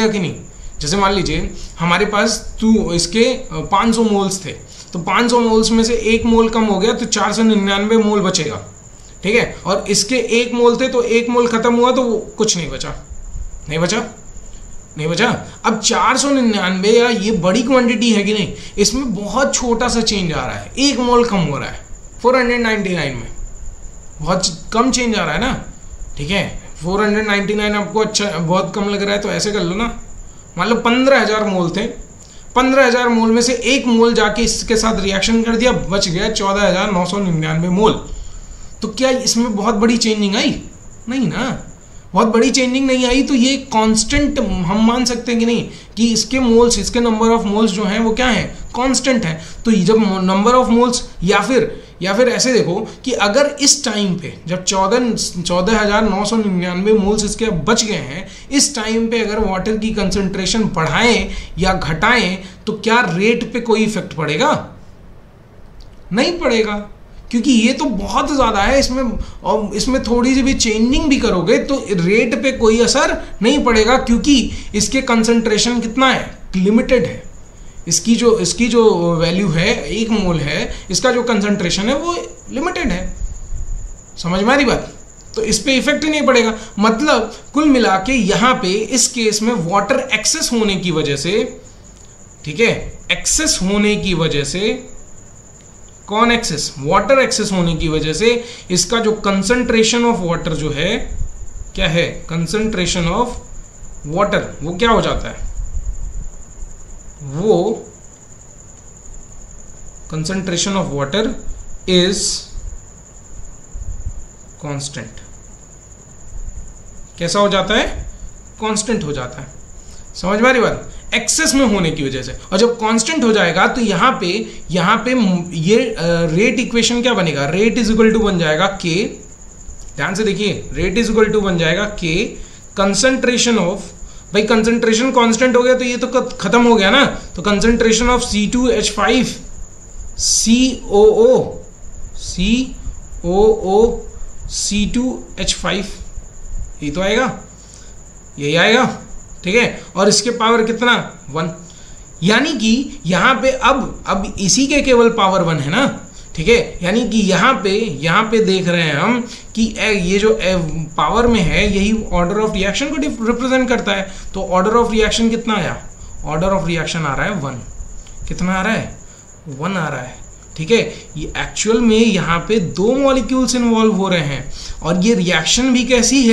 कि नहीं? जैसे मान लीजिए हमारे पास इसके 500 मोल्स थे, तो 500 मोल्स में से 1 मोल कम हो गया तो 499 मोल बचेगा, ठीक है। और इसके 1 मोल थे तो 1 मोल खत्म हुआ तो कुछ नहीं बचा। अब 499 या ये बड़ी क्वांटिटी है कि नहीं, इसमें बहुत छोटा सा चेंज आ रहा है, 1 मोल कम हो रहा है 499 में, बहुत कम चेंज आ रहा है ना, ठीक है। 499 आपको अच्छा बहुत कम लग रहा है तो ऐसे कर लो ना, मान लो 15,000 मोल थे, 15,000 मोल में से 1 मोल जाके इसके साथ रिएक्शन कर दिया, बच गया 14,999 मोल। तो क्या इसमें बहुत बड़ी चेंजिंग आई? नहीं ना, बहुत बड़ी चेंजिंग नहीं आई। तो ये कांस्टेंट हम मान सकते हैं कि नहीं, कि इसके मोल्स, इसके नंबर ऑफ मोल्स जो हैं वो क्या है? कांस्टेंट है। तो जब नंबर ऑफ मोल्स, या फिर ऐसे देखो कि अगर इस टाइम पे जब 14,999 मोल्स इसके बच गए हैं, इस टाइम पे अगर वाटर की कंसंट्रेशन बढ़ाएं या घटाएं तो क्या रेट पे कोई इफेक्ट पड़ेगा? नहीं पड़ेगा, क्योंकि ये तो बहुत ज़्यादा है, इसमें थोड़ी सी भी चेंजिंग भी करोगे तो रेट पे कोई असर नहीं पड़ेगा, क्योंकि इसके कंसंट्रेशन कितना है? लिमिटेड है। इसकी जो वैल्यू है 1 मोल है, इसका जो कंसंट्रेशन है वो लिमिटेड है। समझ में आ रही बात? तो इस पे इफेक्ट ही नहीं पड़ेगा। मतलब कुल मिला के यहाँ पे इस केस में वाटर एक्सेस होने की वजह से, ठीक है, एक्सेस होने की वजह से, कौन एक्सेस? वाटर एक्सेस होने की वजह से इसका जो कंसंट्रेशन ऑफ वाटर जो है, क्या है? कंसंट्रेशन ऑफ वाटर वो क्या हो जाता है? वो concentration of water is constant. कैसा हो जाता है? कांस्टेंट हो जाता है. समझ में आ रही बात? एक्सेस में होने की वजह से. और जब कांस्टेंट हो जाएगा तो यहां पे ये रेट इक्वेशन क्या बनेगा? रेट इज इक्वल टू बन जाएगा के, ध्यान से देखिए, रेट इज इक्वल टू बन जाएगा के कंसंट्रेशन ऑफ, भाई कंसंट्रेशन कांस्टेंट हो गया तो ये तो खत्म हो गया ना, तो concentration of C2H5 COO C2H5, ये तो आएगा, यही आएगा, ठीक है. और इसके पावर कितना? 1. यानी कि यहां पे अब इसी के केवल पावर 1 है ना, ठीक है. यानी कि यहां पे देख रहे हैं हम कि ये जो पावर में है यही ऑर्डर ऑफ रिएक्शन को रिप्रेजेंट करता है. तो ऑर्डर ऑफ रिएक्शन कितना आया? ऑर्डर ऑफ रिएक्शन आ रहा है 1. कितना आ रहा है? 1 आ रहा है, ठीक है. ये एक्चुअल में यहाँ पे 2 मॉलिक्यूल्स इन्वॉल्व हो रहे हैं. और ये रिएक्शन भी कैसी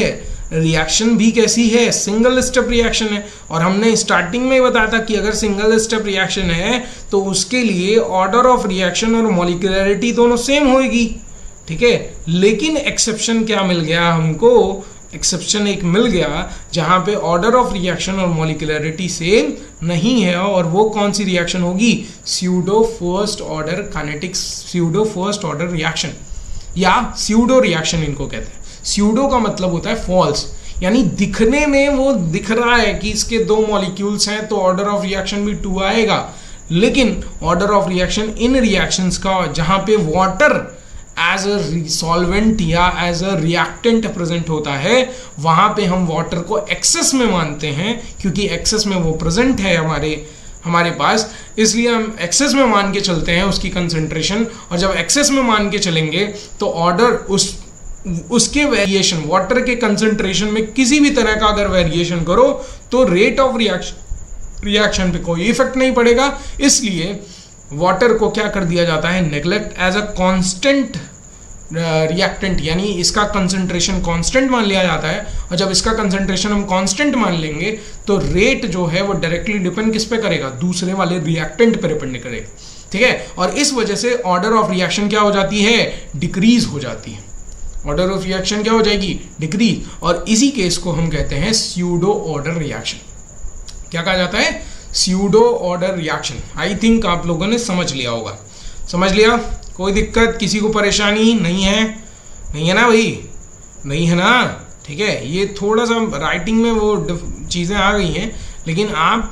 है? सिंगल स्टेप रिएक्शन है. और हमने स्टार्टिंग में ही बताया था कि अगर सिंगल स्टेप रिएक्शन है तो उसके लिए ऑर्डर ऑफ रिएक्शन और मॉलिक्यूलरिटी दोनों सेम होगी, ठीक है. लेकिन एक्सेप्शन क्या मिल गया हमको? एक्सेप्शन एक मिल गया जहां पे ऑर्डर ऑफ रिएक्शन और मॉलिक्यूलरिटी सेम नहीं है. और वो कौन सी रिएक्शन होगी? Pseudo first order kinetics, pseudo first order reaction या स्यूडो रिएक्शन इनको कहते हैं. स्यूडो का मतलब होता है फॉल्स, यानी दिखने में वो दिख रहा है कि इसके 2 मॉलिक्यूल्स हैं तो ऑर्डर ऑफ रिएक्शन भी 2 आएगा. लेकिन order of reaction in reactions का जहां पे वाटर एज अ सॉल्वेंट या एज अ रिएक्टेंट प्रेजेंट होता है, वहां पे हम वाटर को एक्सेस में मानते हैं, क्योंकि एक्सेस में वो प्रेजेंट है हमारे पास, इसलिए हम एक्सेस में मान के चलते हैं उसकी कंसंट्रेशन. और जब एक्सेस में मान के चलेंगे तो ऑर्डर उसके वेरिएशन, वाटर के कंसंट्रेशन में किसी भी तरह का अगर वेरिएशन करो तो रेट ऑफ रिएक्शन पे कोई इफेक्ट नहीं पड़ेगा. इसलिए वाटर को क्या कर दिया जाता है? Neglect as a constant reactant, यानी इसका कंसंट्रेशन कांस्टेंट मान लिया जाता है. और जब इसका कंसंट्रेशन हम कांस्टेंट मान लेंगे तो रेट जो है वो डायरेक्टली डिपेंड किस पे करेगा? दूसरे वाले रिएक्टेंट पे डिपेंड करेगा, ठीक है. और इस वजह से ऑर्डर ऑफ रिएक्शन क्या हो जाती है? डिक्रीज हो जाती है. ऑर्डर ऑफ रिएक्शन क्या हो जाएगी? डिक्रीज. और इसी केस को हम कहते हैं स्यूडो ऑर्डर रिएक्शन. क्या कहा जाता है? Pseudo order reaction. I think आप लोगों ने समझ लिया होगा. समझ लिया? कोई दिक्कत, किसी को परेशानी नहीं है? नहीं है ना भाई? नहीं है ना, ठीक है. ये थोड़ा सा राइटिंग में वो चीजें आ गई हैं, लेकिन आप,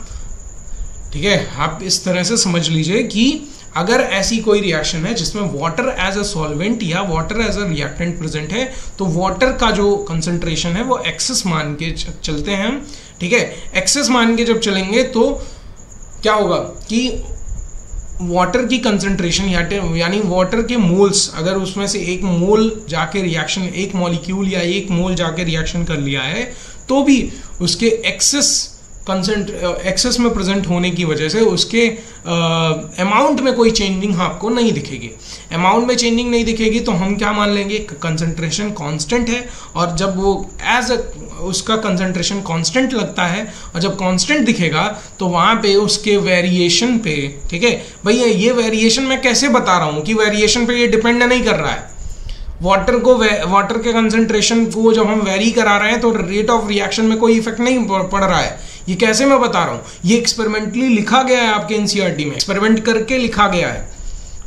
ठीक है, आप इस तरह से समझ लीजिए कि अगर ऐसी कोई रिएक्शन है जिसमें वाटर एज अ सॉल्वेंट या water as a reactant present है, तो वाटर का जो कंसंट्रेशन है वो एक्सेस मान के चलते हैं, ठीक है. एक्सेस मान के जब चलेंगे तो क्या होगा कि वाटर की कंसंट्रेशन यानी वाटर के मोल्स, अगर उसमें से एक मोल जाके रिएक्शन, एक मॉलिक्यूल या एक मोल जाके रिएक्शन कर लिया है, तो भी उसके एक्सेस में प्रेजेंट होने की वजह से उसके अमाउंट में कोई चेंजिंग आपको नहीं दिखेगी. अमाउंट में चेंजिंग नहीं दिखेगी तो हम क्या मान लेंगे? कंसंट्रेशन कांस्टेंट है. और जब वो उसका कंसंट्रेशन कांस्टेंट लगता है और जब कांस्टेंट दिखेगा तो वहां पे उसके वेरिएशन पे, ठीक है भैया, ये वेरिएशन मैं कैसे बता रहा हूं कि वेरिएशन पे ये डिपेंड नहीं कर रहा है. वाटर के कंसंट्रेशन को जब हम वेरी करा रहे हैं तो रेट ऑफ रिएक्शन में कोई इफेक्ट नहीं पड़ रहा है. ये कैसे मैं बता रहा हूं? ये एक्सपेरिमेंटली लिखा गया है आपके एनसीईआरटी में, एक्सपेरिमेंट करके लिखा गया है,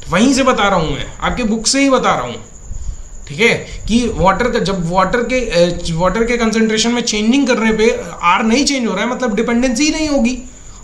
वहीं से बता रहा हूं मैं, आपके बुक से ही बता रहा हूं, ठीक है. कि जब वाटर के कंसंट्रेशन में चेंजिंग करने पे आर नहीं चेंज हो रहा है, मतलब डिपेंडेंसी नहीं होगी.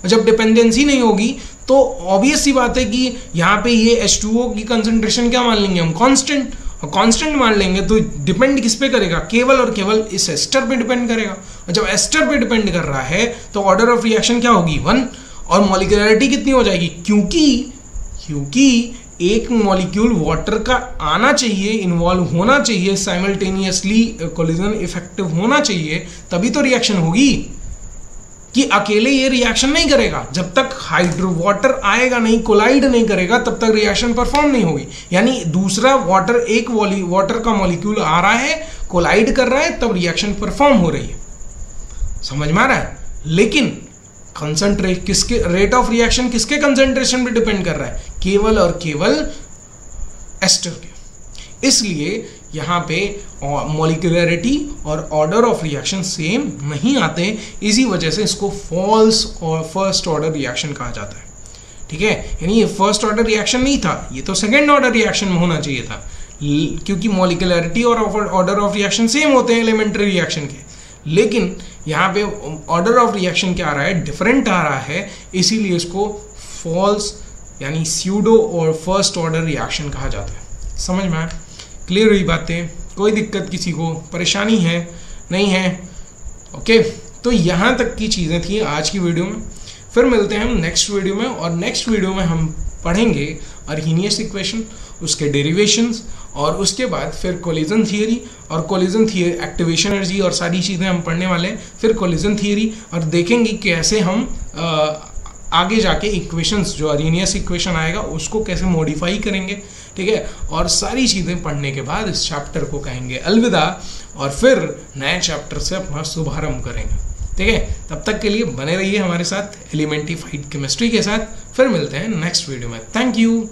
और जब डिपेंडेंसी नहीं होगी तो ऑब्वियस सी बात है कि यहाँ पे ये H2O की कंसंट्रेशन क्या मान लेंगे हम? कांस्टेंट. और कांस्टेंट मान लेंगे तो डिपेंड किस पे करेगा? केवल और केवल इस एस्टर पे डिपेंड करेगा. और जब एस्टर पे डिपेंड कर रहा है तो ऑर्डर ऑफ रिएक्शन क्या होगी? 1. और मॉलिक्यूलरिटी कितनी हो जाएगी? क्योंकि एक मॉलिक्यूल वाटर का आना चाहिए, इन्वॉल्व होना चाहिए, साइमल्टेनियसली कोलिजन इफेक्टिव होना चाहिए, तभी तो रिएक्शन होगी. कि अकेले ये रिएक्शन नहीं करेगा, जब तक हाइड्रो वाटर आएगा नहीं, कोलाइड नहीं करेगा, तब तक रिएक्शन परफॉर्म नहीं होगी. यानी दूसरा वाटर का मॉलिक्यूल आ रहा है, कोलाइड कर रहा है, तब रिएक्शन परफॉर्म हो रही है. समझ में आ रहा है? लेकिन कंसंट्रेट किसके, रेट ऑफ रिएक्शन किसके कंसंट्रेशन पे डिपेंड कर रहा है, केवल और केवल एस्टर के। इसलिए यहाँ पे मॉलिक्यूलरिटी और ऑर्डर ऑफ रिएक्शन सेम नहीं आते, इसी वजह से इसको फॉल्स और फर्स्ट ऑर्डर रिएक्शन कहा जाता है। ठीक है, यानी ये फर्स्ट ऑर्डर रिएक्शन नहीं था, ये तो सेकेंड ऑर्डर रिएक्शन में होना चाहिए था, क्योंकि मॉलिक्यूलरिटी और ऑर्डर ऑफ रिएक्शन सेम होते हैं एलिमेंट्री रिएक्शन के। लेकिन यहाँ पे ऑर्डर ऑफ रिएक्शन क्या आ रहा है, डिफरेंट आ रहा है, इसीलिए इसको फॉल्स यानी स्यूडो और फर्स्ट ऑर्डर रिएक्शन कहा जाता है। समझ में आया? क्लियर हुई बातें? कोई दिक्कत किसी को, परेशानी है नहीं है? ओके, तो यहाँ तक की चीज़ें थी आज की वीडियो में। फिर मिलते हैं हम नेक्स्ट वीडियो में, और नेक्स्ट वीडियो में हम पढ़ेंगे अर्हीनियस इक्वेशन, उसके डेरिवेशंस, और उसके बाद फिर कोलिजन थियरी, और कोलिजन थियरी एक्टिवेशन एनर्जी और सारी चीज़ें हम पढ़ने वाले हैं। फिर कोलिजन थियरी, और देखेंगे कैसे हम आगे जाके इक्वेशंस, जो अर्हीनियस इक्वेशन आएगा उसको कैसे मॉडिफाई करेंगे। ठीक है, और सारी चीज़ें पढ़ने के बाद इस चैप्टर को कहेंगे अलविदा, और फिर नए चैप्टर से अपना शुभारंभ करेंगे। ठीक है, तब तक के लिए बने रहिए हमारे साथ एलिमेंटिफाइड केमिस्ट्री के साथ। फिर मिलते हैं नेक्स्ट वीडियो में। Thank you.